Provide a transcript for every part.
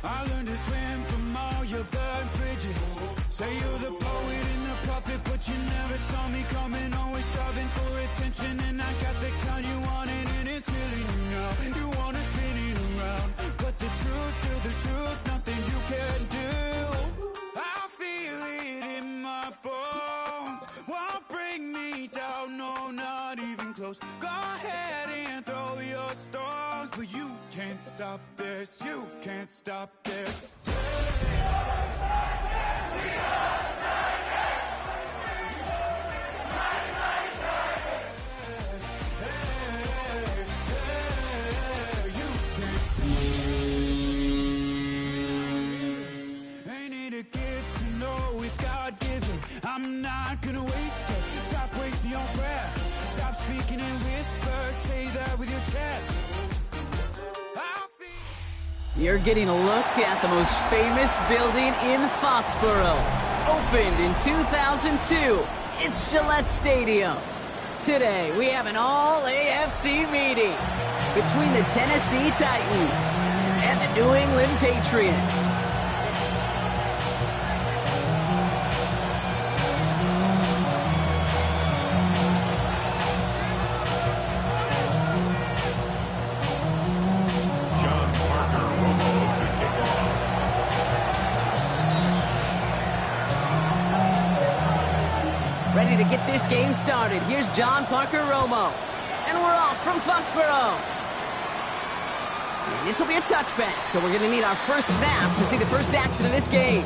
I learned to swim from all your burnt bridges. Say you're the poet and the prophet, but you never saw me coming. Always starving for attention, and I got the kind you wanted, and it's killing you now. You wanna spin it around, but the truth's still the truth. Nothing you can do. I feel it in my bones. Won't bring me down, no, not even close. Go ahead and throw your stones, but you can't stop this. You can't stop this. I'm not gonna waste it. Stop wasting your breath. Stop speaking in whispers. Say that with your chest. You're getting a look at the most famous building in Foxborough. Opened in 2002. It's Gillette Stadium. Today, we have an all-AFC meeting between the Tennessee Titans and the New England Patriots. Ready to get this game started. Here's John Parker Romo. And we're off from Foxborough. And this will be a touchback, so we're going to need our first snap to see the first action of this game.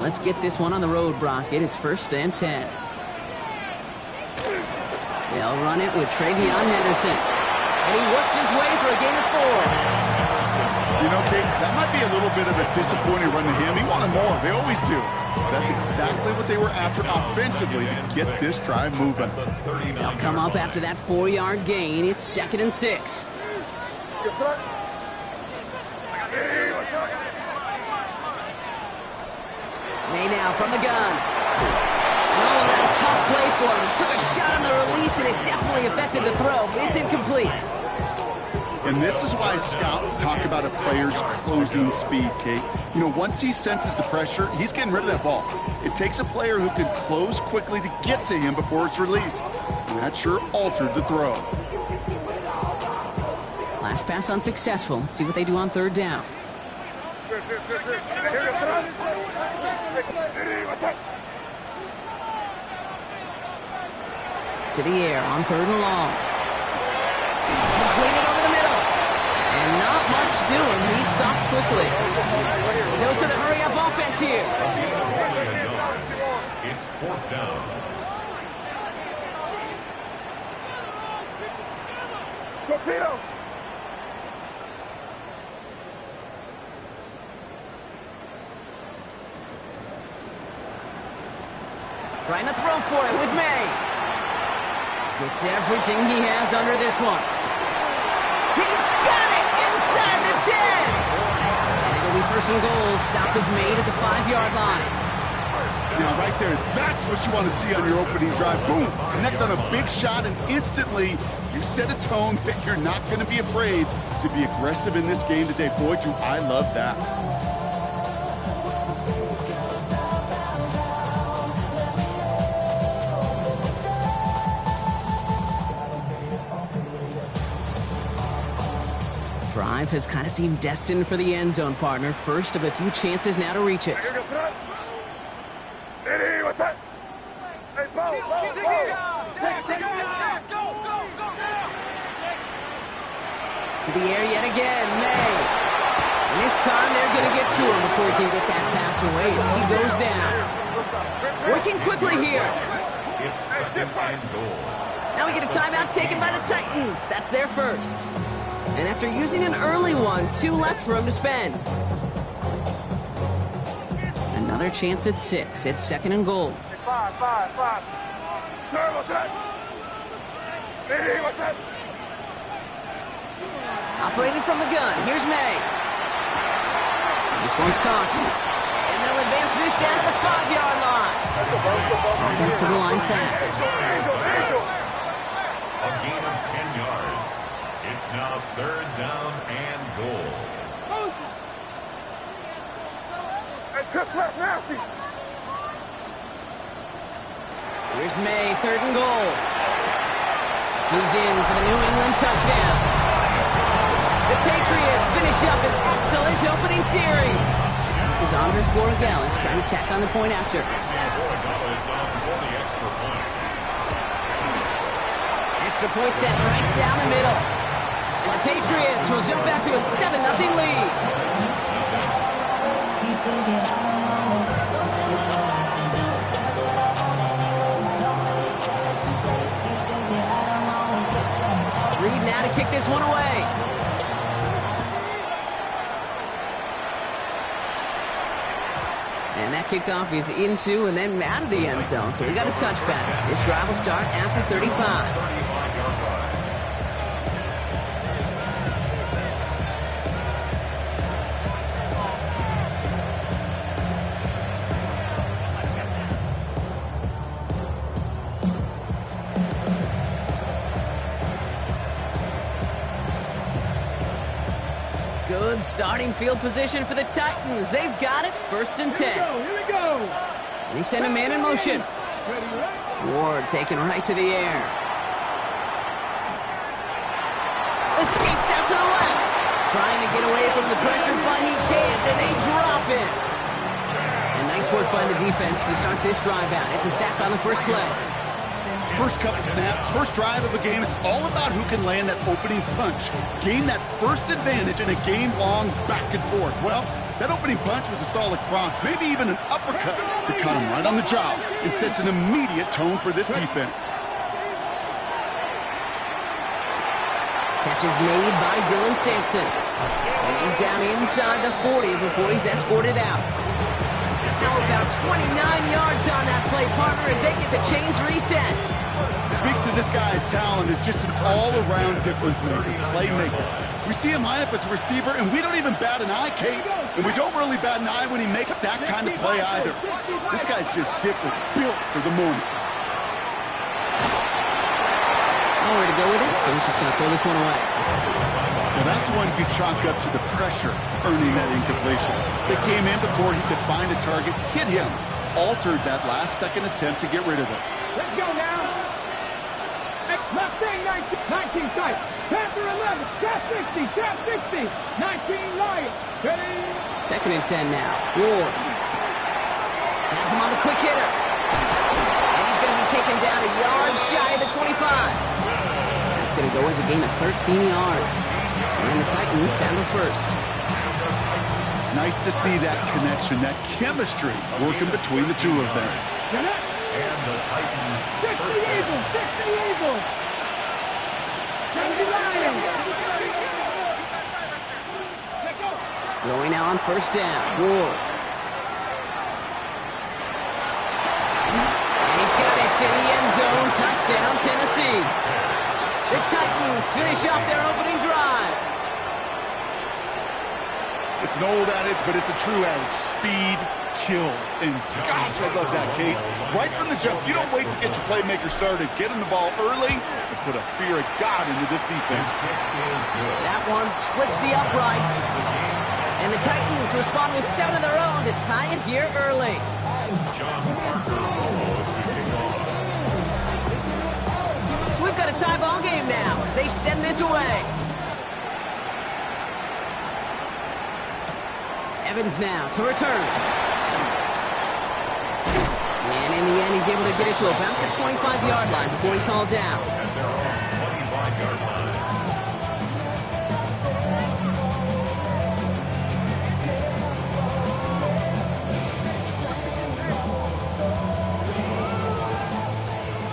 Let's get this one on the road, Brock. It is 1st and 10. They'll run it with Travion Henderson. And he works his way for a gain of 4. You know, Kate, that might be a little bit of a disappointing run to him. He wanted more. They always do. That's exactly what they were after offensively to get this drive moving. They'll come up after that 4-yard gain. It's 2nd and 6. May now from the gun. And oh, that tough play for him. He took a shot on the release, and it definitely affected the throw. It's incomplete. And this is why scouts talk about a player's closing speed, Kate. You know, once he senses the pressure, he's getting rid of that ball. It takes a player who can close quickly to get to him before it's released. And that sure altered the throw. Last pass unsuccessful. Let's see what they do on 3rd down. To the air on 3rd and long. Completed over the middle. And not much doing. He stopped quickly. Dose of the hurry-up offense here. It's 4th down. Torpedo! Trying to throw for it with May. Gets everything he has under this one. He's got it inside the 10. And it'll be 1st and goal. Stop is made at the 5-yard line. Now, right there, that's what you want to see on your opening drive. Boom! Connect on a big shot, and instantly you set a tone that you're not going to be afraid to be aggressive in this game today. Boy, do I love that. Drive has kind of seemed destined for the end zone, partner. First of a few chances now to reach it. To the air yet again, May. And this time they're going to get to him before he can get that pass away as he goes down. Working quickly here. It's 2nd and goal. Now we get a timeout taken by the Titans. That's their first. And after using an early one, 2 left for him to spend. Another chance at 6. It's 2nd and goal. Five. Turbo set. What's that? Operating from the gun, here's May. This one's caught. And they'll advance this down to the 5-yard line. Offense to the line fast. A gain of 10 yards. It's now 3rd down and goal. And just left nasty. Here's May, 3rd and goal. He's in for the New England touchdown. The Patriots finish up an excellent opening series. This is Andres Borregales trying to tack on the point after. Extra point set right down the middle. And the Patriots will jump back to a 7-0 lead. Reed now to kick this one away. And that kickoff is into and then out of the end zone, so we got a touchback. This drive will start after 35. Good starting field position for the Titans. They've got it, 1st and 10. Here we go. They send a man in motion. Ward taken right to the air. Escapes out to the left. Trying to get away from the pressure, but he can't, and they drop it. And nice work by the defense to start this drive out. It's a sack on the first play. First couple snaps, first drive of a game, it's all about who can land that opening punch. Gain that first advantage in a game-long back and forth. Well, that opening punch was a solid cross, maybe even an uppercut that caught him right on the job and sets an immediate tone for this defense. Catch is made by Dylan Sampson. And he's down inside the 40 before he's escorted out. Now about 29 yards on that play, partner, as they get the chains reset. Speaks to this guy's talent as just an all-around difference maker, playmaker. We see him line up as a receiver, and we don't even bat an eye, Kate. And we don't really bat an eye when he makes that kind of play either. This guy's just different, built for the moment. Nowhere to go with it, so he's just going to throw this one away. Now that's one you chalk up to the pressure earning that incompletion. They came in before he could find a target, hit him, altered that last-second attempt to get rid of it. Let's go now. Left thing, 19 tight. Panther 11. Trap 60. 19 Lions. Ready? 2nd and 10 now. Ward has him on the quick hitter. And he's going to be taken down a yard shy of the 25. That's going to go as a gain of 13 yards. And the Titans have the first. Nice to see that connection, that chemistry working between the two of them. And the Titans first down. 60 Eagles. 70 Lions. Going now on 1st down. Ward. And he's got it in the end zone. Touchdown, Tennessee. The Titans finish off their opening drive. It's an old adage, but it's a true adage. Speed kills. And gosh, I love that, Kate. Right from the jump, you don't wait to get your playmaker started. Get him the ball early and put a fear of God into this defense. That one splits the uprights. And the Titans respond with 7 of their own to tie it here early. So we've got a tie ball game now as they send this away. Evans now to return. And in the end, he's able to get it to about the 25-yard line before he's hauled down.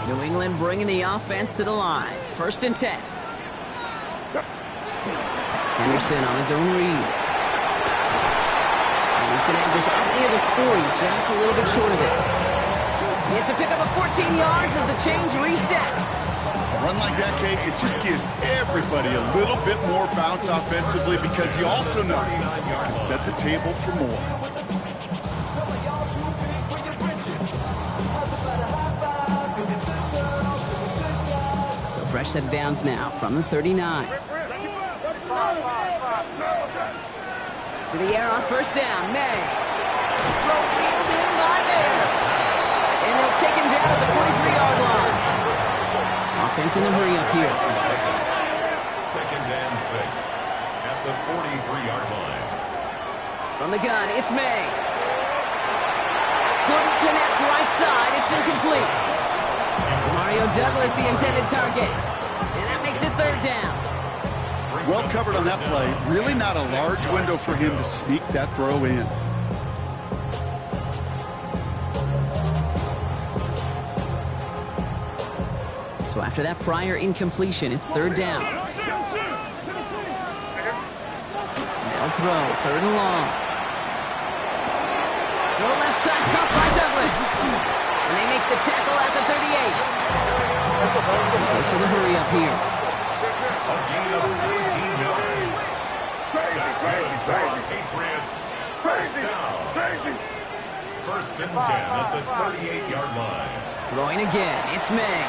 New England bringing the offense to the line. 1st and 10. Henderson on his own read. He's going to have this up near the 40, just a little bit short of it. It's a pickup of 14 yards as the chains reset. A run like that, Kate, it just gives everybody a little bit more bounce offensively because you also know you can set the table for more. So fresh set of downs now from the 39. To the air on first down, May. Throw wheeled in by Mayer. And they'll take him down at the 43-yard line. Offense in a hurry up here. 2nd and 6 at the 43-yard line. From the gun, it's May. Couldn't connect right side. It's incomplete. Mario Douglas, the intended target. And that makes it 3rd down. Well covered on that play. Really not a large window for him to sneak that throw in. So after that prior incompletion, it's 3rd down. They'll throw, 3rd and long. Throw left side, caught by Douglas. And they make the tackle at the 38. Goes to the hurry up here. A gain of 14 yards. That's good for Patriots. First down. 1st and 10 at the 38-yard line. Throwing again, it's May.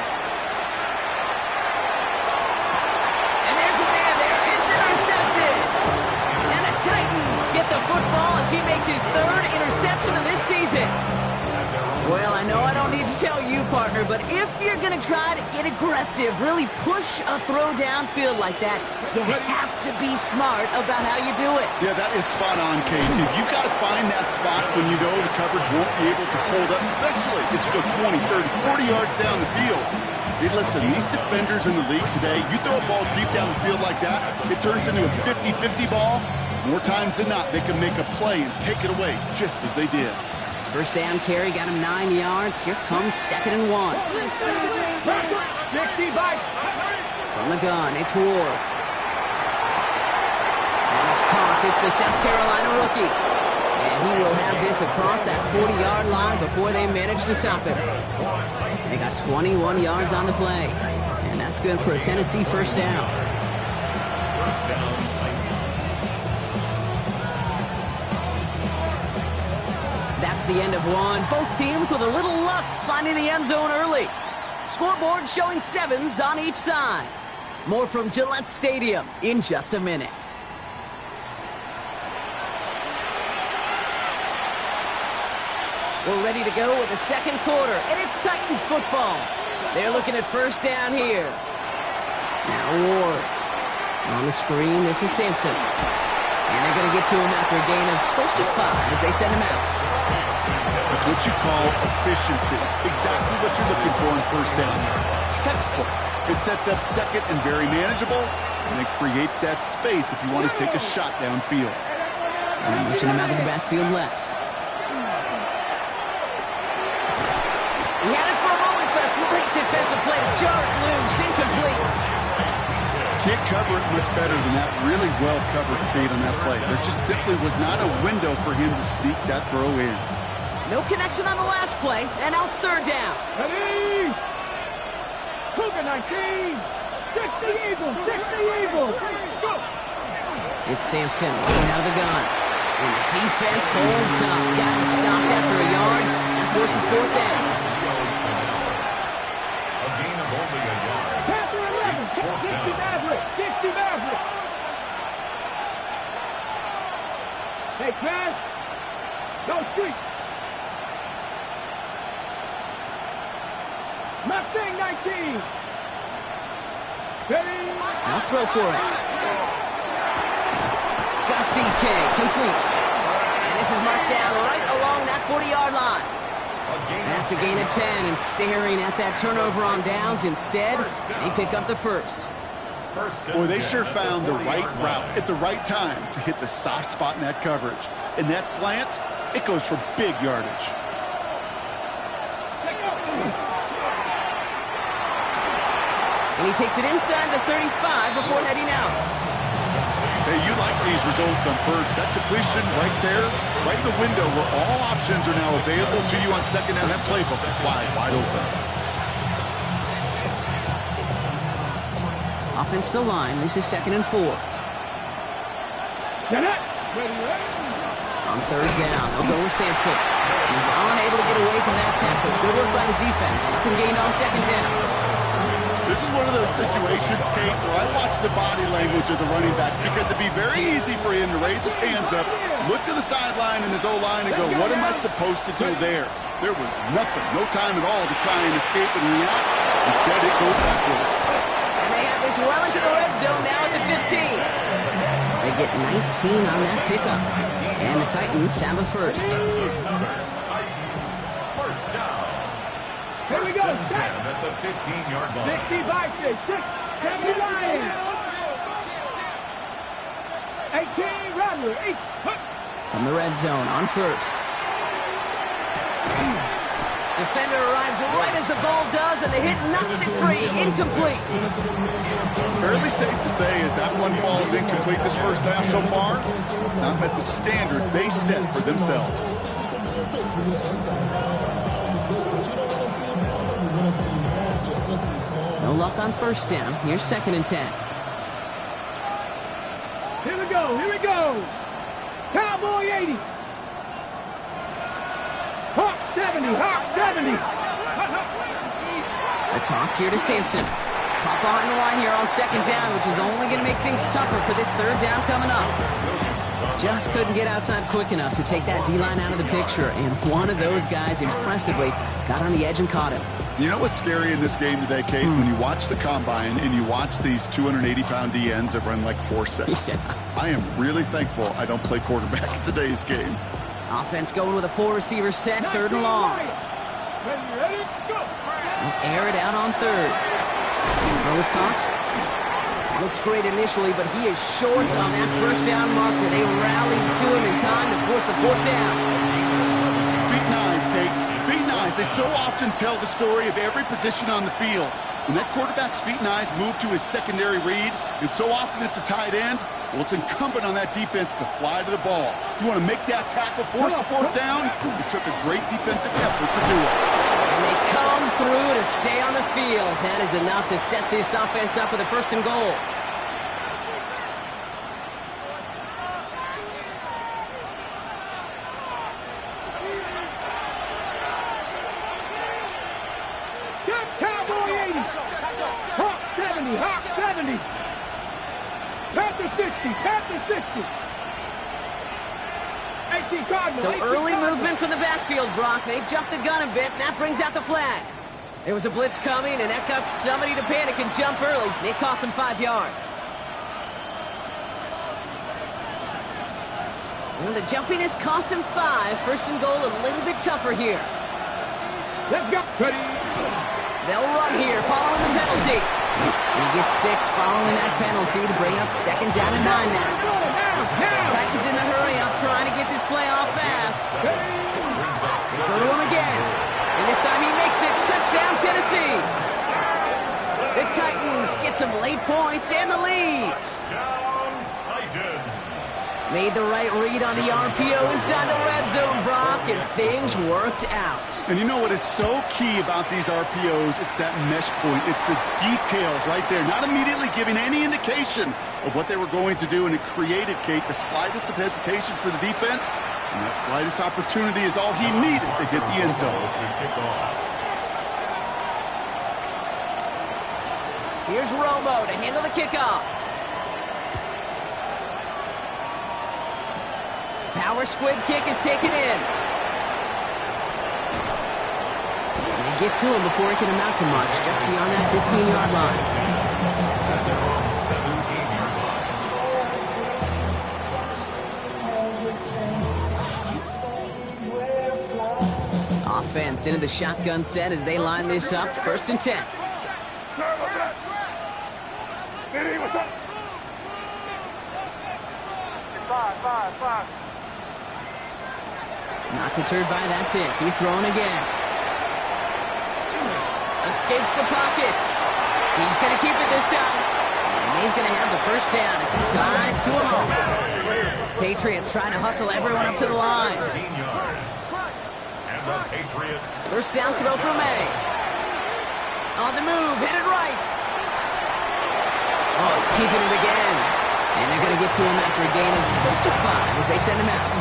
And there's a man there, it's intercepted. And the Titans get the football as he makes his 3rd interception of this season. Well, I know I don't need to tell you, partner, but if you're going to try to get aggressive, really push a throw downfield like that, you have to be smart about how you do it. Yeah, that is spot on, Kate. You've got to find that spot when you know the coverage won't be able to hold up, especially as you go 20, 30, 40 yards down the field. Hey, listen, these defenders in the league today, you throw a ball deep down the field like that, it turns into a 50-50 ball. More times than not, they can make a play and take it away just as they did. First down carry got him 9 yards. Here comes 2nd and 1. 60 bites. From the gun, it's Ward. And it's caught. It's the South Carolina rookie. And he will have this across that 40-yard line before they manage to stop him. They got 21 yards on the play. And that's good for a Tennessee first down. First down, Titans. That's the end of one. Both teams with a little luck finding the end zone early. Scoreboard showing 7s on each side. More from Gillette Stadium in just a minute. We're ready to go with the 2nd quarter, and it's Titans football. They're looking at first down here. Now Ward. On the screen, this is Sampson. And they're going to get to him after a gain of close to 5 as they send him out. That's what you call efficiency. Exactly what you're looking for in first down. Textbook. It sets up 2nd and very manageable, and it creates that space if you want to take a shot downfield. And motion him out of the backfield left. He had it for a moment, but a great defensive play to jar it loose. Incomplete. Can't cover it much better than that. Really well covered Kate on that play. There just simply was not a window for him to sneak that throw in. No connection on the last play, and now it's 3rd down. Ready? Cougar 19. 60 Eagles. 60 Eagles. Go. It's Sampson looking out of the gun. And the defense holds up. Got him stopped after a yard and forces 4th down. A gain of only a yard. Panther 11. It's 4th 60 down. Maverick. 60 Maverick. Hey, man. Go street. Mustang 19. Ready? Now throw for it. Got DK, complete. And this is marked down right along that 40-yard line. That's a gain of 10, and staring at that turnover on downs instead, they pick up the first. Boy, they sure found the right route at the right time to hit the soft spot in that coverage. And that slant, it goes for big yardage. And he takes it inside the 35 before heading out. Hey, you like these results on first. That completion right there, right in the window where all options are now available to you on second down. That playbook is wide open. Offense to line. This is 2nd and 4. On 3rd down, they'll go with Sampson. He's unable to get away from that tackle. Good work by the defense. Nothing gained on 2nd down. This is one of those situations, Kate, where I watch the body language of the running back because it'd be very easy for him to raise his hands up, look to the sideline and his O-line and go, what am I supposed to do there? There was nothing, no time at all to try and escape and react. Instead, it goes backwards. And they have this well into the red zone now at the 15. They get 19 on that pickup. And the Titans have a first. Titans, first down. Here we go. 10 at the 15-yard line. 60 Vikings, 70 Lions. 18 Rattler, each. From the red zone on first. Defender arrives right as the ball does, and the hit knocks it free. Incomplete. Fairly safe to say as that one falls incomplete this first half so far, it's not met the standard they set for themselves. No luck on first down. Here's 2nd and 10. Here we go, here we go. Cowboy 80. Hawk 70, Hawk 70. A toss here to Sampson. Pop behind the line here on 2nd down, which is only going to make things tougher for this 3rd down coming up. Just couldn't get outside quick enough to take that D-line out of the picture, and one of those guys impressively got on the edge and caught him. You know what's scary in this game today, Kate? When you watch the combine and you watch these 280-pound DNs that run like 4.6. Yeah. I am really thankful I don't play quarterback in today's game. Offense going with a 4-receiver set, 3rd and long. Ready, go. They'll air it out on 3rd. Throw is caught. Looks great initially, but he is short on that first down marker. They rallied to him in time to force the 4th down. Feet and eyes, Kate. Feet and eyes. They so often tell the story of every position on the field. When that quarterback's feet and eyes move to his secondary read, and so often it's a tight end, well, it's incumbent on that defense to fly to the ball. You want to make that tackle, force the 4th down? It took a great defensive effort to do it. And they come through to stay on the field. That is enough to set this offense up with a 1st and goal. Cowboy 80. Hawk 70, Hawk 70. Panther 60, Panther 60. 18 Cardinals. So 18 early Cardinals. movement from the backfield, Brock. They've jumped the gun a bit, and that brings out the flag. There was a blitz coming, and that got somebody to panic and jump early. It cost them 5 yards. Well, the jumpiness cost him 5. 1st and goal a little bit tougher here. Let's go. Ready. They'll run here following the penalty. And he gets 6 following that penalty to bring up 2nd down and 9 now. Now. Titans in the hurry up, trying to get this play off fast. They go to him again. And this time he makes it. Touchdown, Tennessee. The Titans get some late points and the lead. Touchdown, Titans. Made the right read on the RPO inside the red zone, Brock, and things worked out. And you know what is so key about these RPOs? It's that mesh point. It's the details right there. Not immediately giving any indication of what they were going to do, and it created, Kate, the slightest of hesitations for the defense. And that slightest opportunity is all he needed to hit the end zone. Here's Romo to handle the kickoff. Power squib kick is taken in. And they get to him before it can amount to much, just beyond that 15-yard line. Offense into the shotgun set as they line this up. 1st and 10. What's up? 5. Not deterred by that pick. He's throwing again. Escapes the pocket. He's going to keep it this time. And He's going to have the first down as he slides to a home. Patriots trying to hustle everyone up to the line. 15 yards. And the Patriots. First down throw for May. On the move, headed right. Oh, he's keeping it again. And they're going to get to him after a gain of close to 5 as they send him out.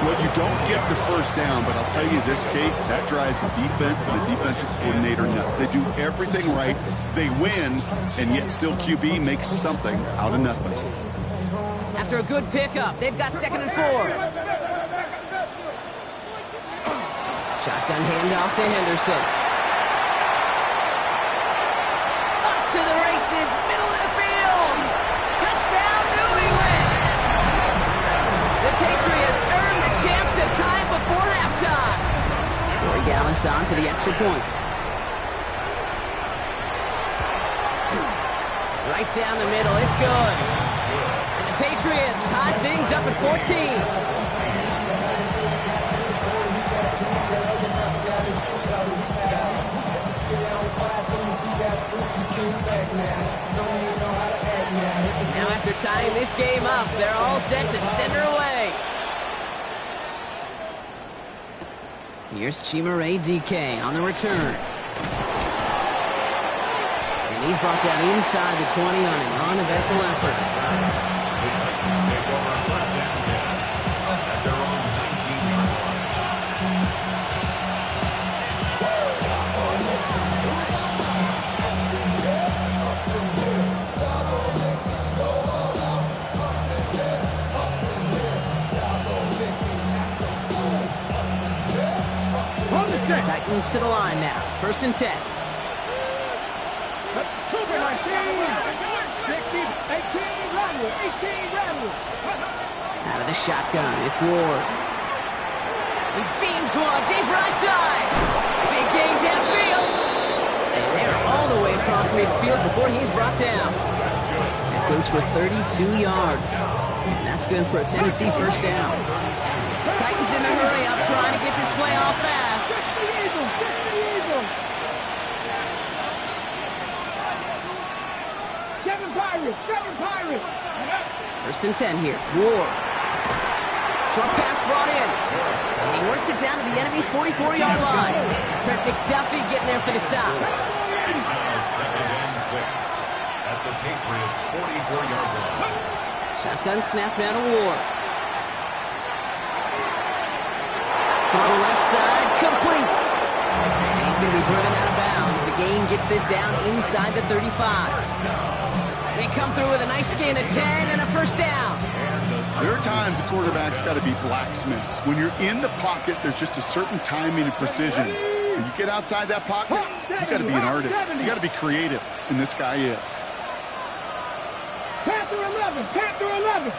Well, you don't get the first down, but I'll tell you this, Kate, that drives the defense and the defensive coordinator nuts. They do everything right, they win, and yet still QB makes something out of nothing. After a good pickup, they've got 2nd and 4. Shotgun handoff to Henderson. Off to the races, middle of the field. Touchdown, New England. The Patriots earn the chance to tie before halftime. Corey Gallis on for the extra point. Right down the middle, it's good. And the Patriots tie things up at 14. Now after tying this game up, they're all set to send her away. Here's Chimere DK on the return. And he's brought down inside the 20 on an uneventful effort. The Titans take over first and 10 at their own 19-yard line. Titans to the line now. First and 10. Super 19. 60, 18, Randall. 18, Randall. Out of the shotgun, it's Ward. He beams one, deep right side. Big gain downfield. And they're all the way across midfield before he's brought down. That goes for 32 yards. And that's good for a Tennessee first down. Titans in the hurry up, trying to get this play off fast. Seven Pirates. First and 10 here. Ward. Short pass brought in. And he works it down to the enemy 44-yard line. Trent McDuffie getting there for the stop. It's now 2nd and 6 at the Patriots' 44-yard line. Shotgun snap now to Ward. Throw left side, complete. And he's going to be driven out of bounds. The gain gets this down inside the 35. They come through with a nice gain of 10 and a first down. There are times a quarterback's got to be blacksmiths. When you're in the pocket, there's just a certain timing and precision. When you get outside that pocket, you got to be an artist. You got to be creative, and this guy is. Panther 11, Panther 11.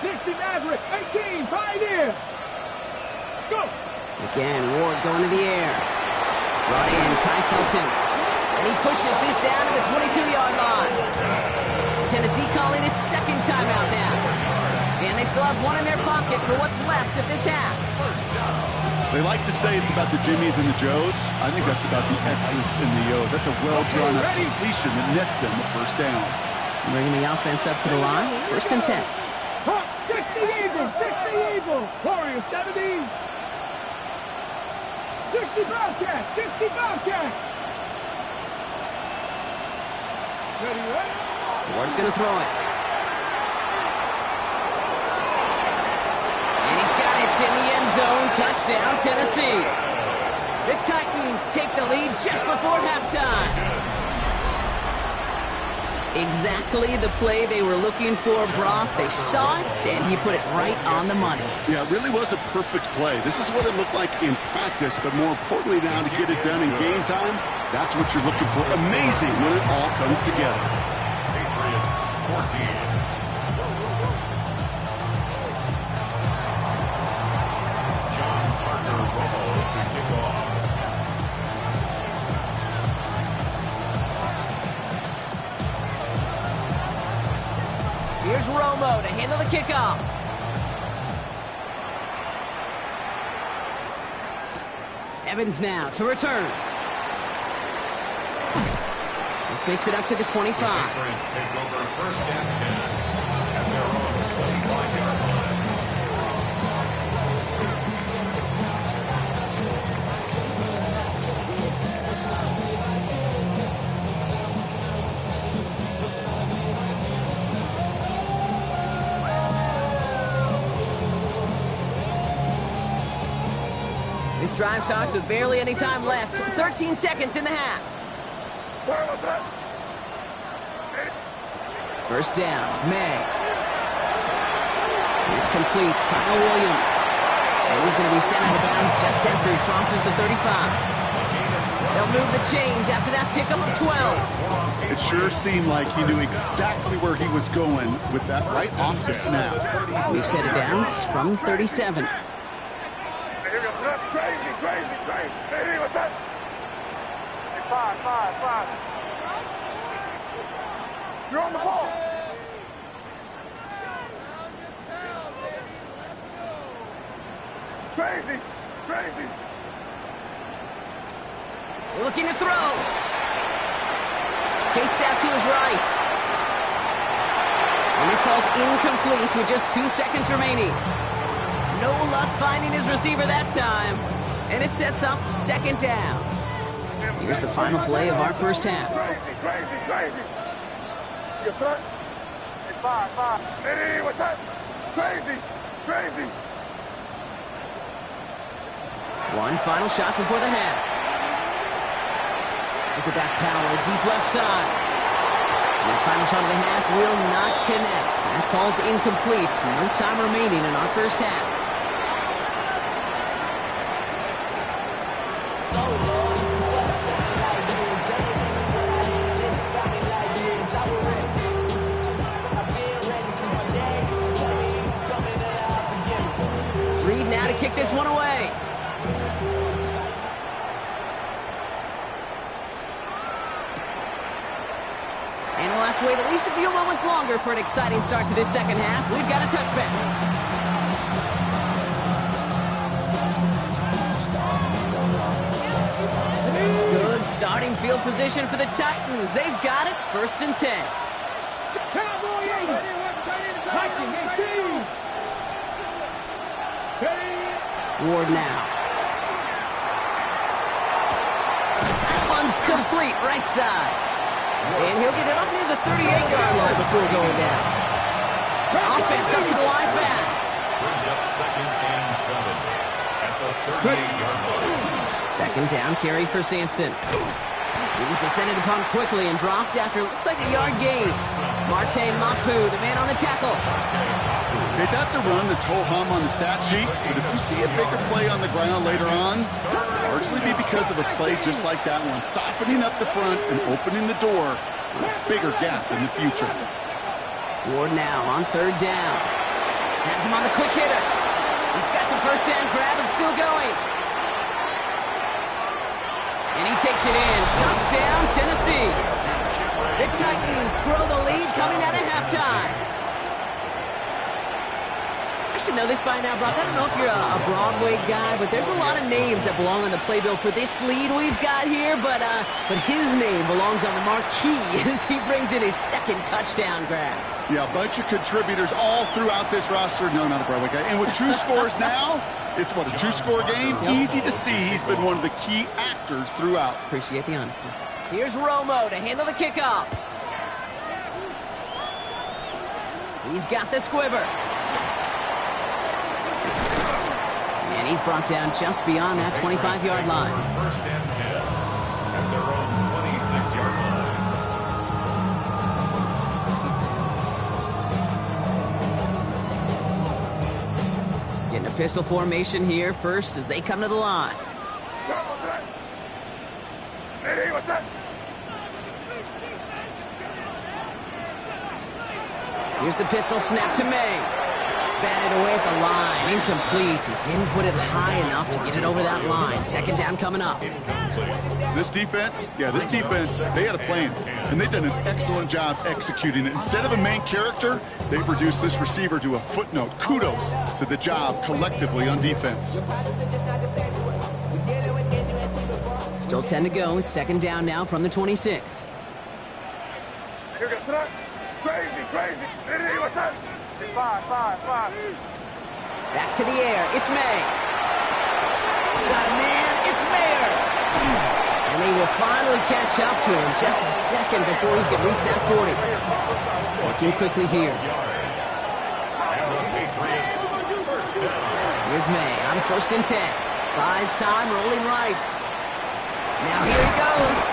60 Maverick, 18, Pioneer. Let's go. Again, Ward going to the air. Brought in, Ty Felton. And he pushes this down to the 22-yard line. Tennessee calling its second timeout now. And they still have one in their pocket for what's left of this half. They like to say it's about the Jimmies and the Joes. I think that's about the X's and the O's. That's a well-drawn-up completion that nets them a first down. Bringing the offense up to the line. First and 10. 60 Eagles, 60 Eagles. Warriors 70. 60 Bobcats, 60 Bobcats. Ready? Ward's going to throw it. And he's got it in the end zone. Touchdown, Tennessee. The Titans take the lead just before halftime. Exactly the play they were looking for, Brock. They saw it, and he put it right on the money. Yeah, it really was a perfect play. This is what it looked like in practice, but more importantly now to get it done in game time, that's what you're looking for. Amazing when it all comes together. Patriots 14. John Parker Romo to kick off. Here's Romo to handle the kickoff. Evans now to return. The yards, makes it up to the 25. Patriots take over first and 10 at their own 25-yard line. This drive starts with barely any time left. 13 seconds in the half. First down, May. It's complete. Kyle Williams. And he's going to be sent out of bounds just after he crosses the 35. They'll move the chains after that pickup of 12. It sure seemed like he knew exactly where he was going with that right off the snap. We've set it downs from 37. Crazy. What's that? Five. You're on the ball. Crazy. Looking to throw. Chased out to his right. And this ball's incomplete with just 2 seconds remaining. No luck finding his receiver that time. And it sets up second down. Here's the final play of our first half. Crazy. Your turn. It's five. Hey, what's that? Crazy. One final shot before the half. Look at that power, deep left side. This final shot of the half will not connect. That ball's incomplete. No time remaining in our first half. Reed now to kick this one away. And we'll have to wait at least a few moments longer for an exciting start to this second half. We've got a touchback. Good starting field position for the Titans. They've got it, 1st and 10. Cowboy 80. Viking 18. Ward now. That one's complete, right side. And he'll get it up near the 38-yard line before going down. Offense up to the line fast. Brings up 2nd and 7 at the 38-yard line. Second down carry for Sampson. He's descended upon quickly and dropped after looks like a yard gain. Marte Mapu, the man on the tackle. Okay, that's a run that's ho-hum on the stat sheet, but if you see a bigger play on the ground later on, largely be because of a play just like that one, softening up the front and opening the door for a bigger gap in the future. Ward now on 3rd down. Has him on the quick hitter. He's got the first down grab and still going. And he takes it in. Touchdown, Tennessee. The Titans grow the lead coming out of halftime. I should know this by now, Brock. I don't know if you're a Broadway guy, but there's a lot of names that belong on the playbill for this lead we've got here, but his name belongs on the marquee as he brings in his 2nd touchdown grab. Yeah, a bunch of contributors all throughout this roster. No, not a Broadway guy. And with 2 scores now, it's what, a 2-score game? Yep. Easy to see he's been one of the key actors throughout. Appreciate the honesty. Here's Romo to handle the kickoff. He's got the squiver. And he's brought down just beyond that 25-yard line. 1st and 10 at their own 26-yard line. Getting a pistol formation here first as they come to the line. Hey, what's that? Here's the pistol snap to May. Batted away at the line. Incomplete. He didn't put it high enough to get it over that line. 2nd down coming up. This defense, they had a plan, and they've done an excellent job executing it. Instead of a main character, they've reduced this receiver to a footnote. Kudos to the job collectively on defense. Still 10 to go. It's 2nd down now from the 26. Crazy, crazy. Five. Back to the air. It's May. Got a man. It's Mayer. And they will finally catch up to him just a second before he can reach that 40. Working quickly here. Here's May on 1st and 10. Buys time, rolling right. Now here he goes.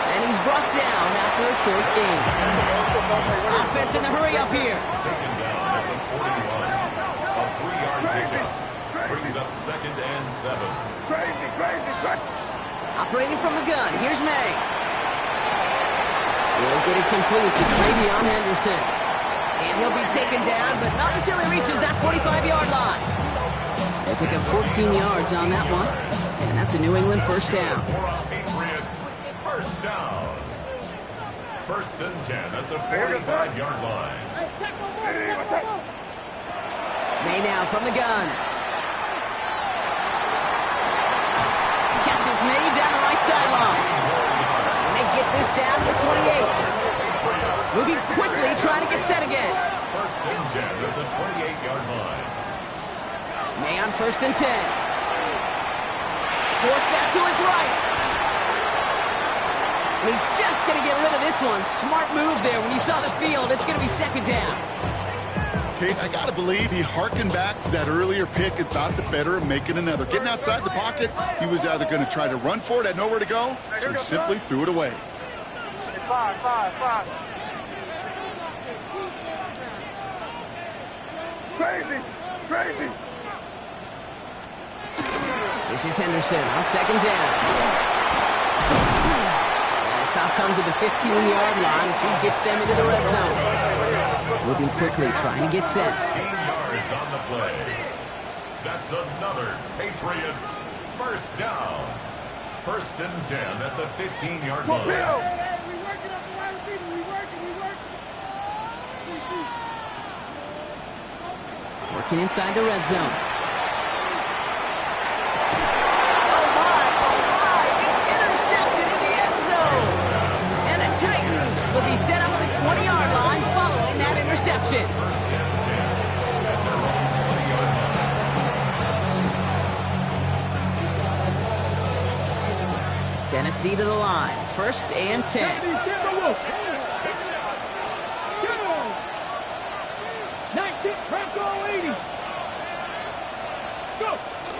And he's brought down after a short gain. Offense in the hurry up here. Taken down at the 41. A 3-yard pickup. Brings up 2nd and 7. Crazy. Operating from the gun, here's May. He'll get it complete to Travion Henderson. And he'll be taken down, but not until he reaches that 45-yard line. They pick up 14 yards on that one. And that's a New England first down. Patriots, first down. 1st and 10 at the 45-yard line. May now from the gun. Catches May down the right sideline. And they get this down to the 28. Moving quickly, trying to get set again. 1st and 10 at the 28-yard line. May on 1st and 10. Force that to his right. And he's just going to get rid of this one. Smart move there. When you saw the field, it's going to be 2nd down. Kate, I got to believe he harkened back to that earlier pick and thought the better of making another. Getting outside the pocket, he was either going to try to run for it, had nowhere to go, so he simply threw it away. Five. Crazy. This is Henderson on 2nd down. And the stop comes at the 15-yard line as he gets them into the red zone. Moving quickly, trying to get set. 15 yards on the play. That's another Patriots first down. 1st and 10 at the 15-yard line. Working inside the red zone. It's intercepted in the end zone. And the Titans will be set up at the 20-yard line following that interception. Tennessee to the line. 1st and 10.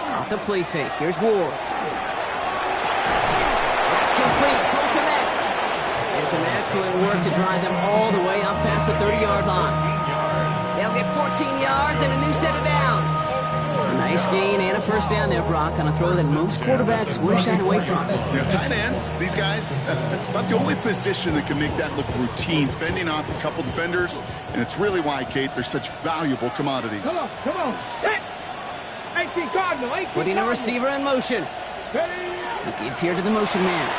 Off the play fake. Here's Ward. That's complete. Cole Kmet. And some excellent work to drive them all the way up past the 30-yard line. They'll get 14 yards and a new set of downs. A nice gain and a first down there, Brock, on a throw that most quarterbacks would have shied away from. You know, tight ends, these guys, it's not the only position that can make that look routine, fending off a couple defenders, and it's really why, Kate, they're such valuable commodities. Come on. 18 Cardinal. Putting a receiver in motion. They give here to the motion man.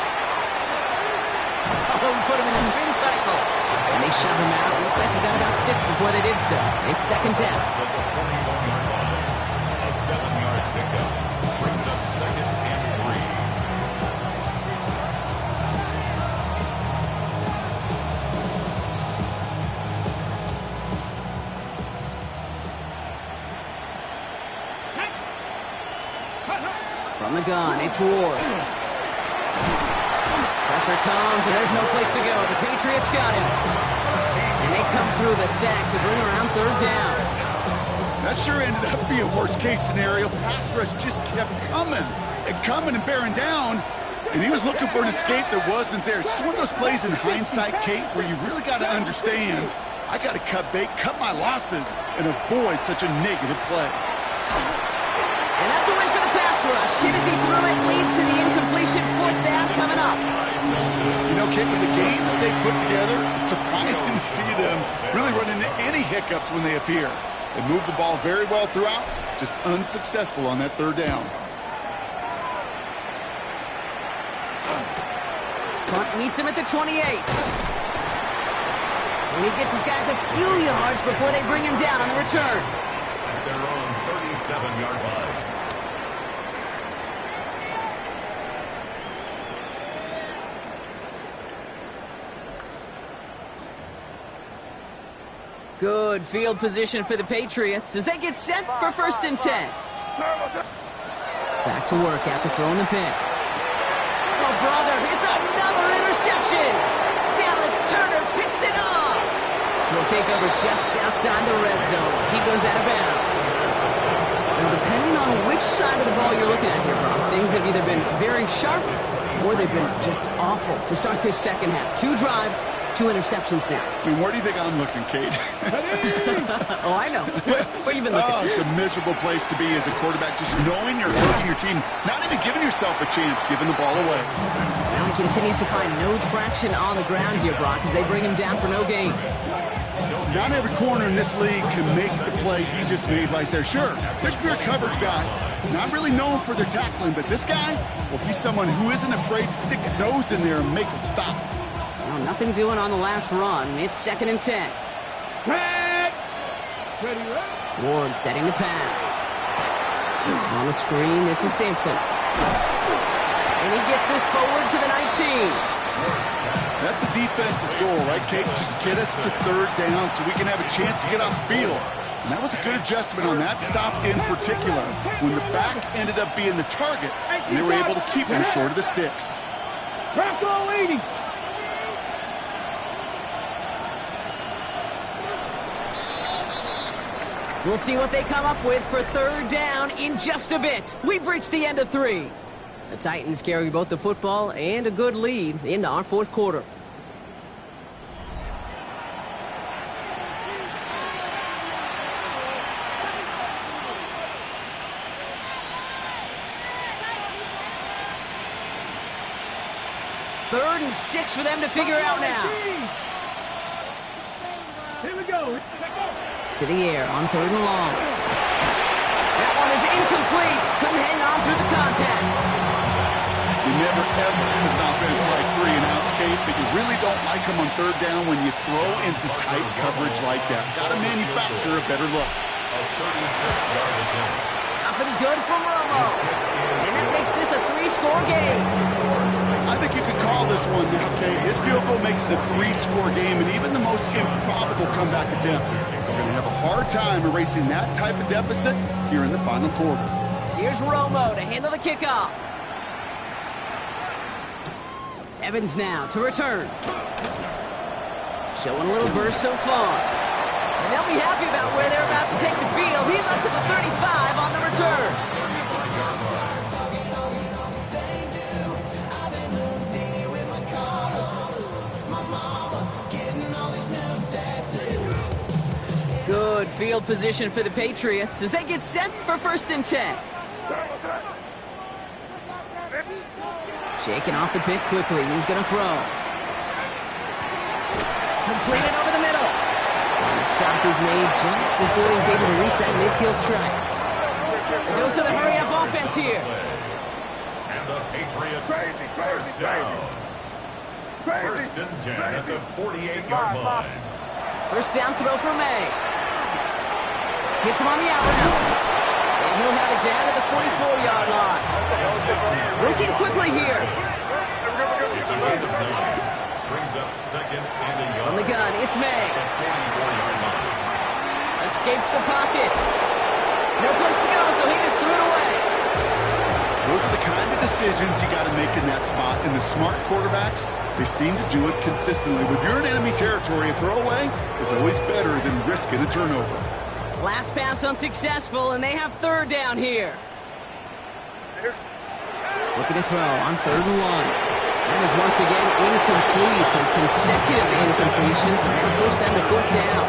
Oh, he put him in a spin cycle. And they shove him out. Looks like he got about 6 before they did so. It's 2nd down. A 7-yard pickup brings up 2nd and 3. From the gun, it's Ward. Pressure comes, and there's no place to go. The Patriots got him. And they come through the sack to bring around 3rd down. That sure ended up being a worst-case scenario. Pass rush just kept coming and bearing down, and he was looking for an escape that wasn't there. It's just one of those plays in hindsight, Kate, where you really got to understand, I got to cut bait, cut my losses, and avoid such a negative play. And that's a win for the pass rush. Hit as he threw it, leads to the incompletion. 4th down coming up. You know, Kate, with the game that they put together, it's surprising to see them really run into any hiccups when they appear. They move the ball very well throughout, just unsuccessful on that 3rd down. Punt meets him at the 28. And he gets his guys a few yards before they bring him down on the return. At their own 37-yard line. Good field position for the Patriots as they get set for 1st and 10. Back to work after throwing the pick. Oh, brother, it's another interception. Dallas Turner picks it off. We'll take over just outside the red zone as he goes out of bounds. Now, depending on which side of the ball you're looking at here, Bob, things have either been very sharp or they've been just awful to start this second half. 2 drives, 2 interceptions now. I mean, where do you think I'm looking, Kate? Oh, I know. Where you been looking? Oh, it's a miserable place to be as a quarterback, just knowing you're hurting your team, not even giving yourself a chance, giving the ball away. Now he continues to find no traction on the ground here, Brock, as they bring him down for no gain. Not every corner in this league can make the play he just made right there. Sure, there's pure coverage guys, not really known for their tackling, but this guy, well, he's someone who isn't afraid to stick his nose in there and make a stop. Well, nothing doing on the last run. It's 2nd and 10. Ward setting the pass. On the screen, this is Sampson. And he gets this forward to the 19. That's a defense's goal, right, Kate? Just get us to 3rd down so we can have a chance to get off the field. And that was a good adjustment on that stop in particular, when the back ended up being the target, and they were able to keep him short of the sticks. Crack all 80. We'll see what they come up with for 3rd down in just a bit. We've reached the end of 3. The Titans carry both the football and a good lead into our 4th quarter. Third and 6 for them to figure out now. Here we go. To the air on 3rd and long. That one is incomplete. Couldn't hang on through the contact. You never ever use an offense like 3 and outs, Kate, but you really don't like them on 3rd down when you throw into tight coverage like that. Got to manufacture a better look. Up and good from Romo. And that makes this a 3-score game. I think you could call this one now, Kate. His field goal makes it a 3-score game, and even the most improbable comeback attempts are going to have a hard time erasing that type of deficit here in the final quarter. Here's Romo to handle the kickoff. Evans now to return. Showing a little burst so far. And they'll be happy about where they're about to take the field. He's up to the 35 on the return. Good field position for the Patriots as they get set for 1st and 10. Shaking off the pick quickly. He's going to throw. Completed over the middle. And the stop is made just before he's able to reach that midfield strike. A dose of the hurry-up offense here. And the Patriots, 1st down. 1st and 10 at the 48-yard line. 1st down throw for May. Hits him on the out route. And he'll have it down at the 44-yard line. Working quickly here. It's a gain of 9. Brings up 2nd and a yard. On the gun, it's May. Escapes the pocket. No place to go, so he just threw it away. Those are the kind of decisions you got to make in that spot. And the smart quarterbacks, they seem to do it consistently. When you're in enemy territory, a throwaway is always better than risking a turnover. Last pass unsuccessful, and they have 3rd down here. Looking to throw on 3rd and 1. That is once again incomplete, and consecutive incompletions have pushed them to 4th down.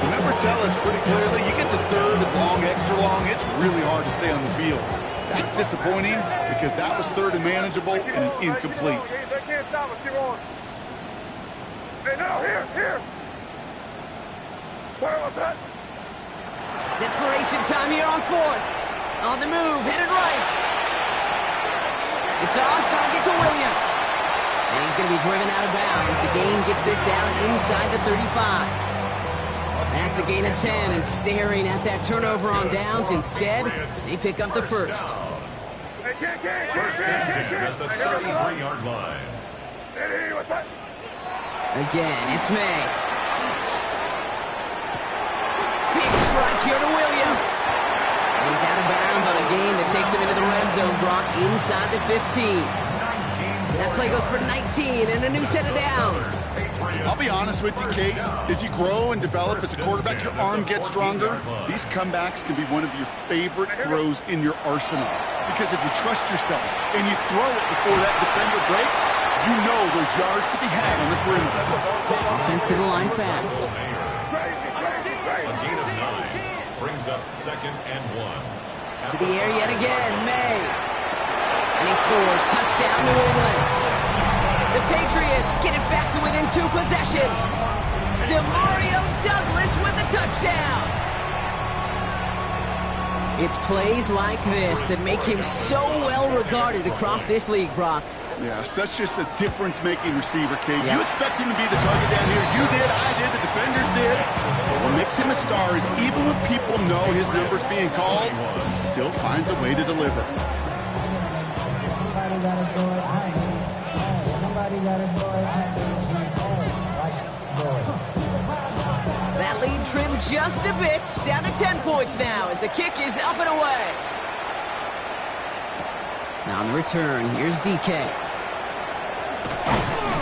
The numbers tell us pretty clearly, you get to 3rd and long, extra long, it's really hard to stay on the field. That's disappointing because that was 3rd and manageable and an incomplete. They can't stop us. Keep on. Hey, now, here. Where was that? Desperation time here on 4th. On the move, headed right. It's on target to Williams. And he's going to be driven out of bounds. The gain gets this down inside the 35. That's a gain of 10, and staring at that turnover on downs. Instead, they pick up the 1st. 1st and 10 at the 33-yard line. Again, it's May. big strike here to Williams. And he's out of bounds on a gain that takes him into the red zone, Brock, inside the 15. That play goes for 19 and a new set of downs. I'll be honest with you, Kate. As you grow and develop as a quarterback, your arm gets stronger. These comebacks can be one of your favorite throws in your arsenal. Because if you trust yourself and you throw it before that defender breaks, you know there's yards to be had on the perimeter. Offense to the line fast. A gain of 9 brings up 2nd and 1. To the air yet again, May. And he scores. Touchdown, New England. The Patriots get it back to within 2 possessions. Demario Douglas with the touchdown. It's plays like this that make him so well regarded across this league, Brock. Yeah, such just a difference-making receiver, Kate. You expect him to be the target down here. You did, I did, the defenders did. But what makes him a star is even when people know his number's being called, he still finds a way to deliver. That lead trimmed just a bit, down to 10 points now as the kick is up and away. Now on the return, here's DK.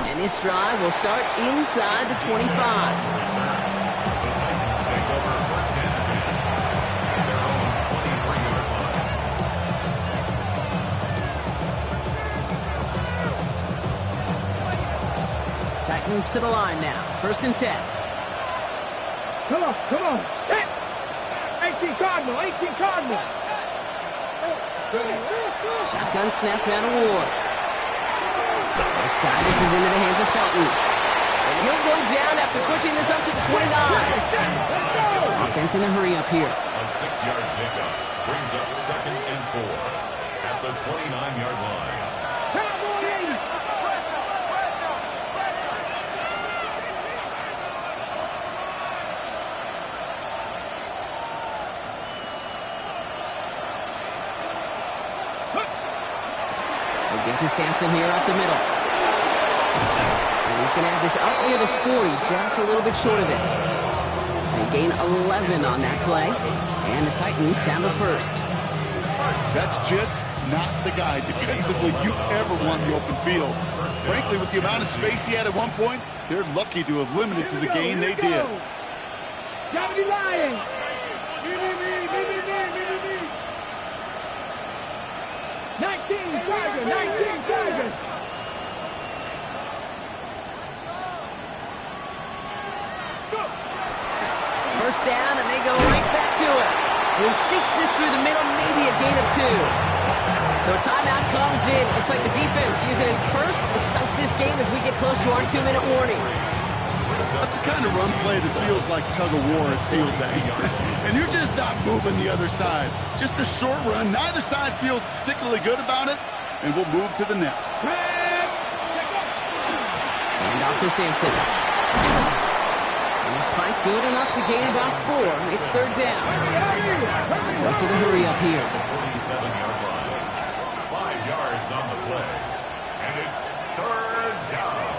And this drive will start inside the 25. Titans to the line now. 1st and 10. Come on. Set. 18 Cardinal. Shotgun snap out of Ward. Right side, this is into the hands of Felton. And he'll go down after pushing this up to the 29. Offense in a hurry up here. A 6-yard pickup brings up 2nd and 4 at the 29-yard line. Give to Sampson here up the middle. And he's going to have this up near the 40, just a little bit short of it. They gain 11 on that play, and the Titans have the 1st. That's just not the guy defensively you ever want in the open field. Frankly, with the amount of space he had at one point, they're lucky to have limited to the gain they did. Gotta be lying. 19 Tigers. First down, and they go right back to it. He sneaks this through the middle, maybe a gain of 2. So a timeout comes in. Looks like the defense using its first stops this game as we get close to our 2-minute warning. That's the kind of run play that feels like tug-of-war at field day. And you're just not moving the other side. Just a short run. Neither side feels particularly good about it. And we'll move to the next. And off to Sampson. And this fight good enough to gain about 4. It's 3rd down. Dose of the hurry up here. 47-yard line. 5 yards on the play. And it's 3rd down.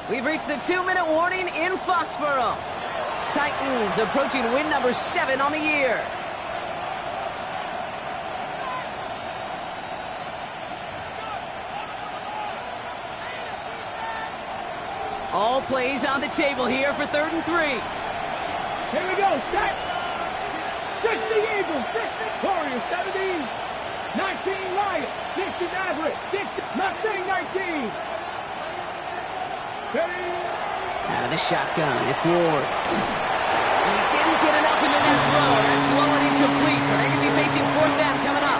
We've reached the 2-minute warning in Foxborough. Titans approaching win number 7 on the year. All plays on the table here for 3rd and 3. Here we go. Set. 60 Eagles. 60 Warriors. 17. 19 Lions. 60 Maverick. 60 Mustang 19. Out of the shotgun, it's Ward. And he didn't get enough into that throw. That's low and incomplete, so they're going to be facing 4th down coming up.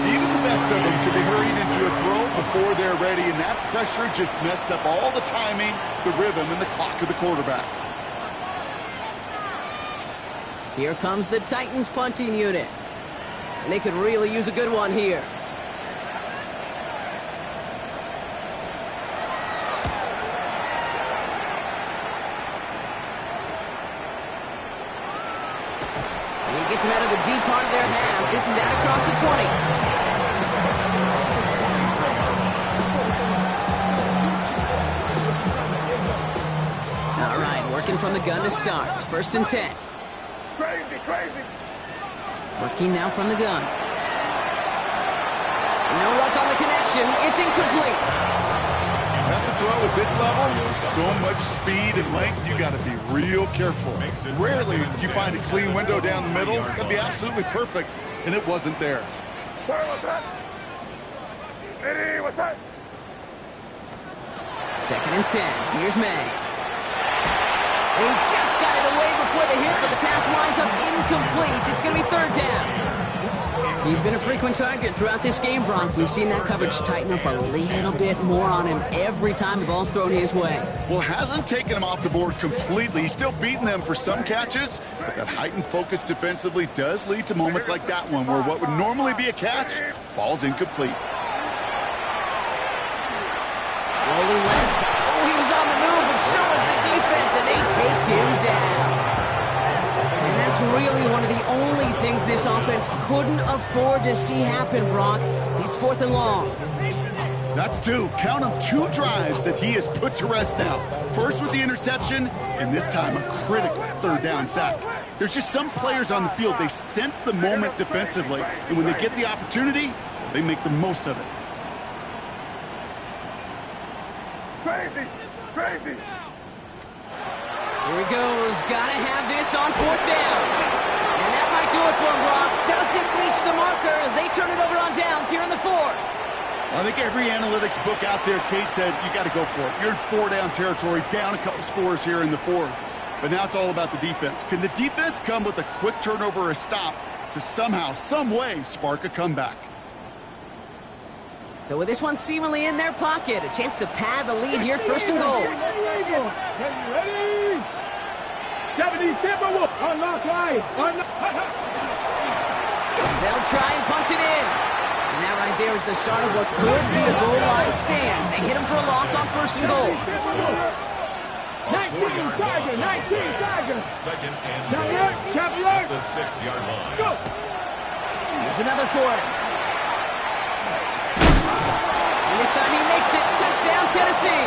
Even the best of them could be hurried into a throw before they're ready, and that pressure just messed up all the timing, the rhythm, and the clock of the quarterback. Here comes the Titans punting unit. And they could really use a good one here. Gets him out of the deep part of their half. This is out across the 20. All right, working from the gun to start. First and 10. Crazy. Working now from the gun. No luck on the connection. It's incomplete. That's a throw at this level. So much speed and length, you got to be real careful. Rarely do you find a clean window down the middle. It'd be absolutely perfect, and it wasn't there. What's that? Eddie, what's that? Second and 10. Here's May. He just got it away before the hit, but the pass winds up incomplete. It's going to be third down. He's been a frequent target throughout this game, Bronk. We've seen that coverage tighten up a little bit more on him every time the ball's thrown his way. Well, hasn't taken him off the board completely. He's still beating them for some catches, but that heightened focus defensively does lead to moments like that one where what would normally be a catch falls incomplete. Rolling left. Oh, he was on the move, but so was the defense, and they take him down. And that's really one of the only things this offense couldn't afford to see happen, Brock. It's fourth and long. That's two. Count them, 2 drives that he has put to rest now. First with the interception, and this time a critical third down sack. There's just some players on the field, they sense the moment defensively, and when they get the opportunity, they make the most of it. Crazy. Here he goes. Gotta have this on fourth down. And that might do it for him, Brock. Doesn't reach the marker as they turn it over on downs here in the fourth. I think every analytics book out there, Kate, said you got to go for it. You're in 4-down territory, down a couple scores here in the fourth. But now it's all about the defense. Can the defense come with a quick turnover or a stop to somehow, some way, spark a comeback? So with this one seemingly in their pocket, a chance to pad the lead here, first and goal. Ready. 70 Timberwolves. Unlock line. They'll try and punch it in. And that right there is the start of what could be a goal line stand. They hit him for a loss on first and goal. 19 Tiger. Second and Champion. at the 6-yard line. Go. Here's another for him. And this time he makes it. Touchdown, Tennessee.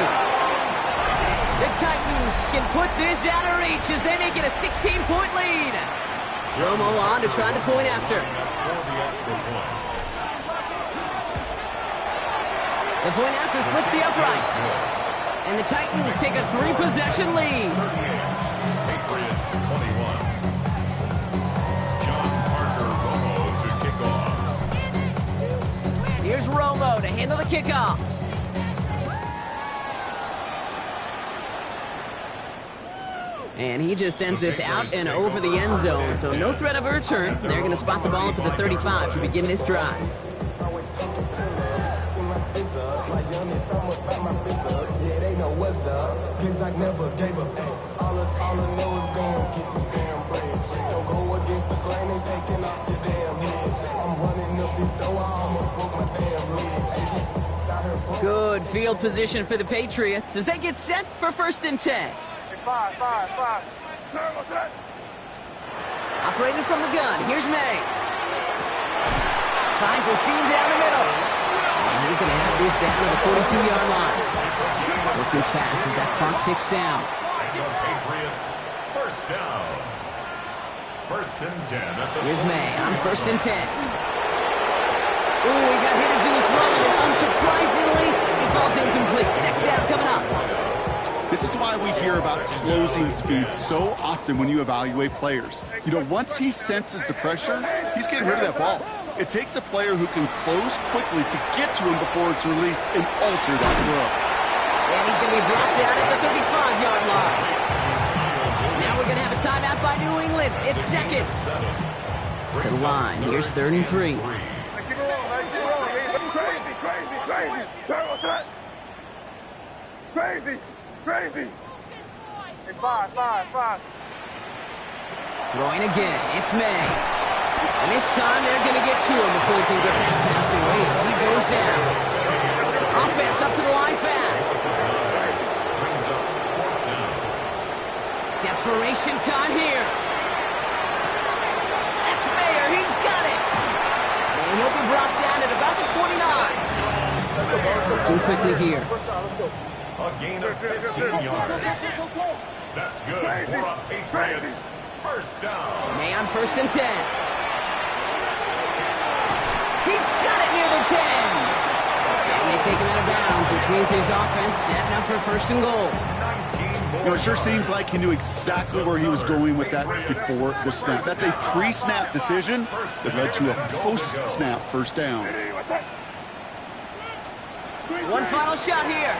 The Titans can put this out of reach as they make it a 16-point lead. Romo on to try the point after. For the extra point. The point after splits the uprights. And the Titans take a 3-possession lead. Patriots 21. John Parker Romo to kick off. Here's Romo to handle the kickoff. And he just sends this out and over the end zone. So no threat of a return. They're going to spot the ball up at the 35 to begin this drive. Good field position for the Patriots as they get set for first and 10. Five. Operating from the gun, here's May. Finds a seam down the middle. And he's going to have this down to the 42-yard line. Working fast as that clock ticks down. And your Patriots, first down. First and 10 at the Here's May on first and 10. Ooh, he got hit as he was throwing it. Unsurprisingly, he falls incomplete. Second down coming up. This is why we hear about closing speed so often when you evaluate players. You know, once he senses the pressure, he's getting rid of that ball. It takes a player who can close quickly to get to him before it's released and alter that throw. And he's going to be brought down at the 35-yard line. Now we're going to have a timeout by New England. It's second. To the line. Here's third and 3. Crazy. Hey, five. Throwing again. It's May. And this time they're going to get to him before he can get that pass away as he goes down. Offense up to the line fast. Desperation time here. That's Mayer. He's got it. And he'll be brought down at about the 29. Working quickly here. A gain of 15 yards. That's good for a Patriots first down. May on 1st and 10. He's got it near the 10. And they take him out of bounds, which means his offense setting up for 1st and goal. It sure seems like he knew exactly where he was going with that before the snap. That's a pre-snap decision that led to a post-snap first down. One final shot here.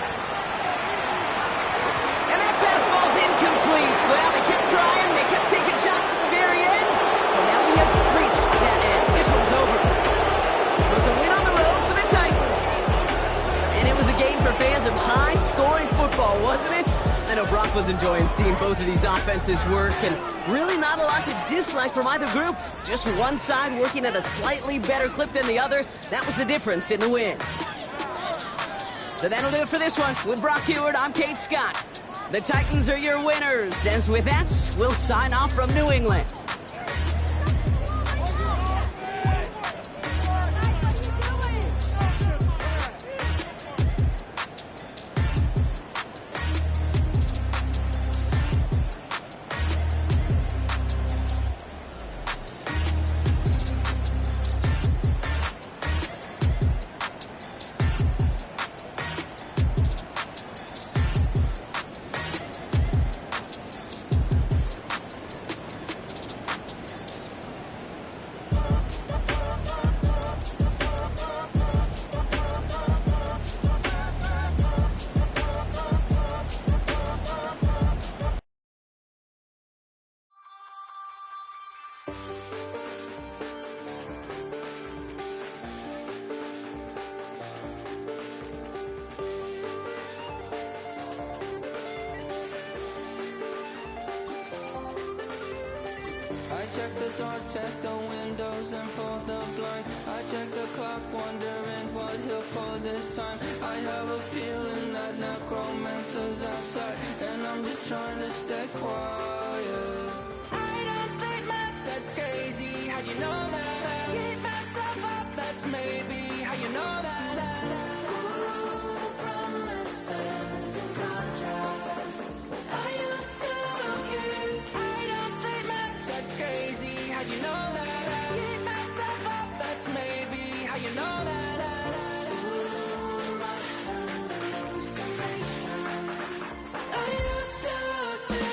And that pass ball's incomplete. Well, they kept trying. They kept taking shots at the very end. But now we have reached that end. This one's over. So it's a win on the road for the Titans. And it was a game for fans of high-scoring football, wasn't it? I know Brock was enjoying seeing both of these offenses work, and really not a lot to dislike from either group. Just one side working at a slightly better clip than the other. That was the difference in the win. So that'll do it for this one. With Brock Heward, I'm Kate Scott. The Titans are your winners. As with that, we'll sign off from New England. Check the doors, check the windows, and pull the blinds. I check the clock, wondering what he'll pull this time. I have a feeling that necromancer's outside, and I'm just trying to stay quiet. I don't state much, that's crazy. How'd you know that? Keep myself up, that's maybe how you know that. Ooh, promises and contracts I used to keep. I don't state much, that's crazy. How'd you know that? Keep myself up, that's maybe how you know that. Ooh, my hallucination I used to see.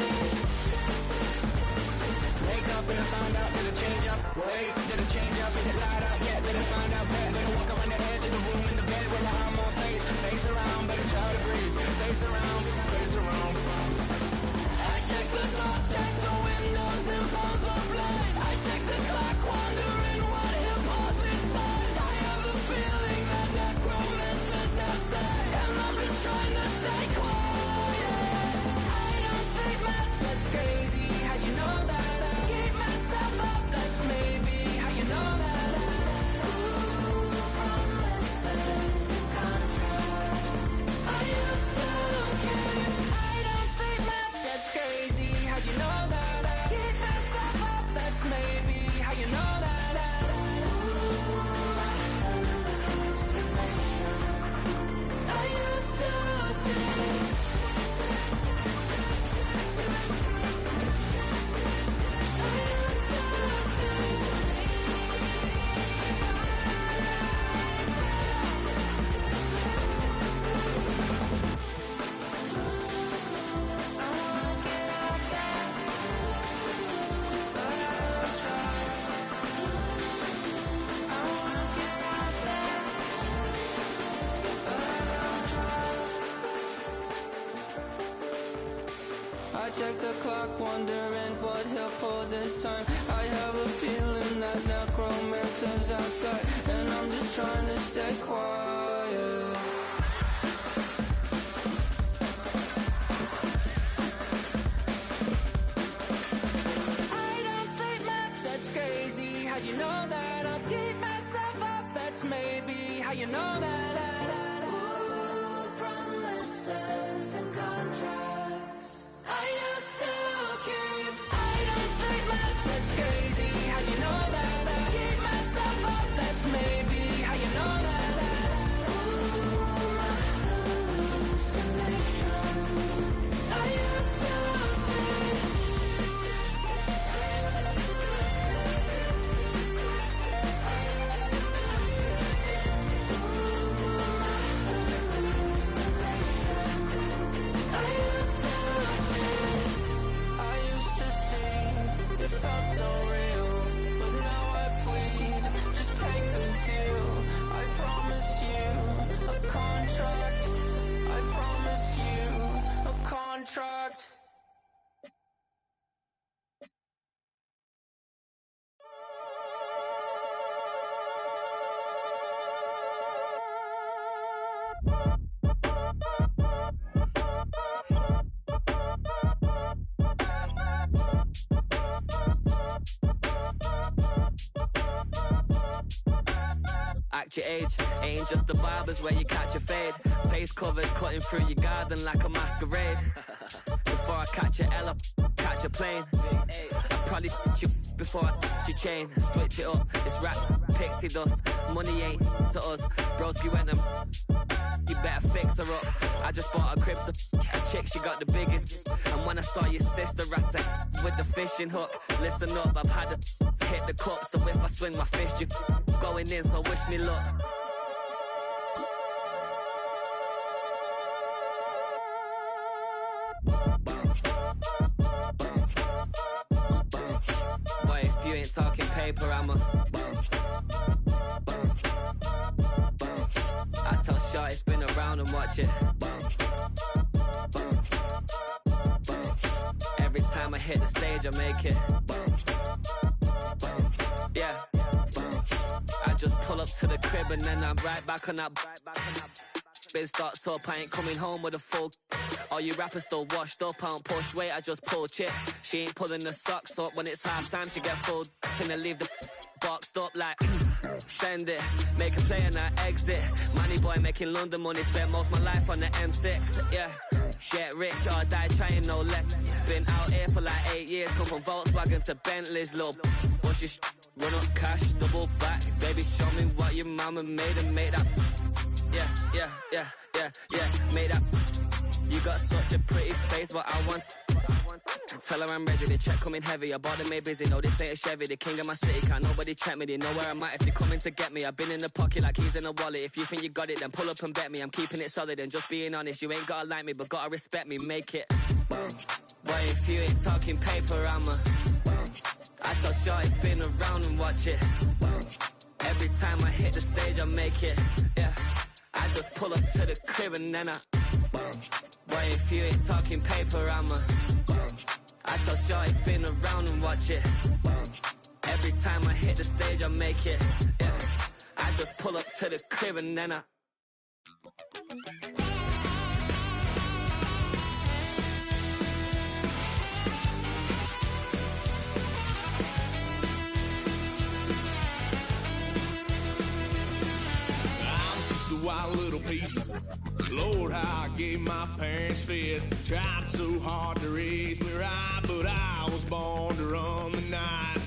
Wake up and I found out, did it change up? Wait, did it change up? Is it light out yet? Did it find out better? Better walk around the edge of the room in the bed with my arm on face. Face around, better try to breathe. Face around, face around. I check the doors, check the windows, and pull the blind. I check the clock, wondering what he'll pull this time. I have a feeling that necromancer's outside, and I'm just trying to stay quiet. I don't say much, that's crazy. How'd you know that? Keep myself up, that's maybe how you know that. Ooh, promises and contracts I used to keep. I don't say much, that's crazy. How'd you know that? Keep myself up, that's maybe how you know that. Ooh, my hallucination I used to see. I check the clock, wondering what he'll pull this time. I have a feeling that necromancer's outside, and I'm just trying to stay quiet. I don't sleep much, that's crazy. How'd you know that? I'll keep myself up, that's maybe how you know that. Ooh, promises and contracts I used to keep. I don't sleep much, that's crazy. How'd you know that? Keep myself up, that's maybe how you know your age. Ain't just the barbers where you catch a fade. Face covered, cutting through your garden like a masquerade. Before I catch a L, catch a plane. I probably you before I your chain. Switch it up, it's rap, pixie dust. Money ain't to us. Broski went and you better fix her up. I just bought a crib to a chick, she got the biggest. And when I saw your sister rat with the fishing hook, listen up, I've had to hit the cup. So if I swing my fist, you going in, so wish me luck. Boy, if you ain't talking paper, I'm a I tell Shorty spin around and watch it. Every time I hit the stage, I make it. Yeah. I just pull up to the crib and then I'm right back on that. Been stocked up, I ain't coming home with a full. All you rappers still washed up, I don't push weight, I just pull chips. She ain't pulling the socks up, when it's half time she get full. Finna leave the boxed up like send it, make a play and I exit. Money boy making London money, spent most of my life on the M6. Yeah, get rich or die trying, no left. Been out here for like 8 years, come from Volkswagen to Bentley's, little what's your run up cash, double back. Baby show me what your mama made and make that. Yeah, made that. You got such a pretty face, but I want. Tell her I'm ready, the check coming heavy. I bought them made busy, no this ain't a Chevy. The king of my city, can't nobody check me. They know where I'm at if they coming to get me. I've been in the pocket like keys in a wallet. If you think you got it, then pull up and bet me. I'm keeping it solid and just being honest. You ain't gotta like me, but gotta respect me, make it. Boy, if you ain't talking paper, I'm a I tell Shorty spin around and watch it. Every time I hit the stage, I make it. Yeah, I just pull up to the crib and then I Boy, if you ain't talking paper, I'm a I tell Shorty spin around and watch it. Every time I hit the stage, I make it. Yeah, I just pull up to the crib and then I a wild little piece. Lord, how I gave my parents fits. Tried so hard to raise me right, but I was born to run the night.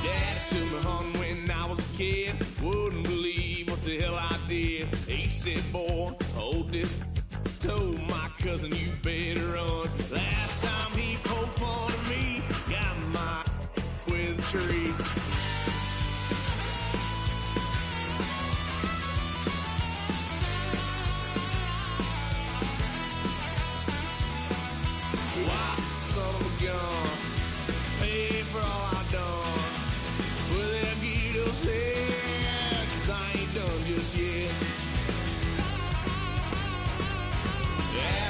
Daddy took me home when I was a kid. Wouldn't believe what the hell I did. He said, boy, hold this. Told my cousin, you better run. Last time he poked fun of me, got my with a tree. Son of a gun, pay for all I done. That's where that Gado said, 'cause I ain't done just yet. Yeah,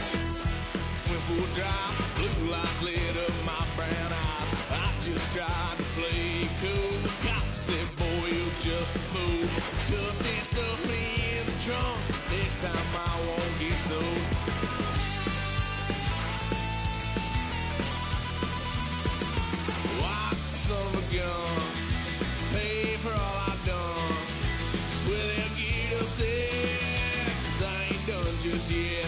went for a drive, blue lights lit up my brown eyes. I just tried to play cool. Cop said, boy, you're just a fool. Cuffed and stuffed me in the trunk. Next time I won't get sold. Son of a gun, pay for all I've done. It's where that Gado said, 'cause I ain't done just yet.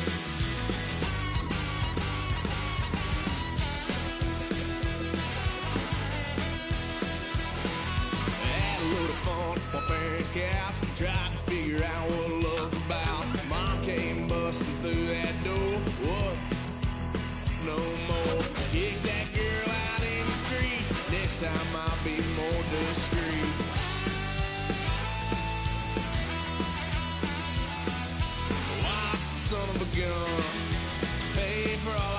Had a load of fun on my parents' couch, tried to figure out what love's about. Mom came busting through that door. What? No more. Kick that girl out in the street. Next time I'll be more discreet. Why, son of a gun, pay for all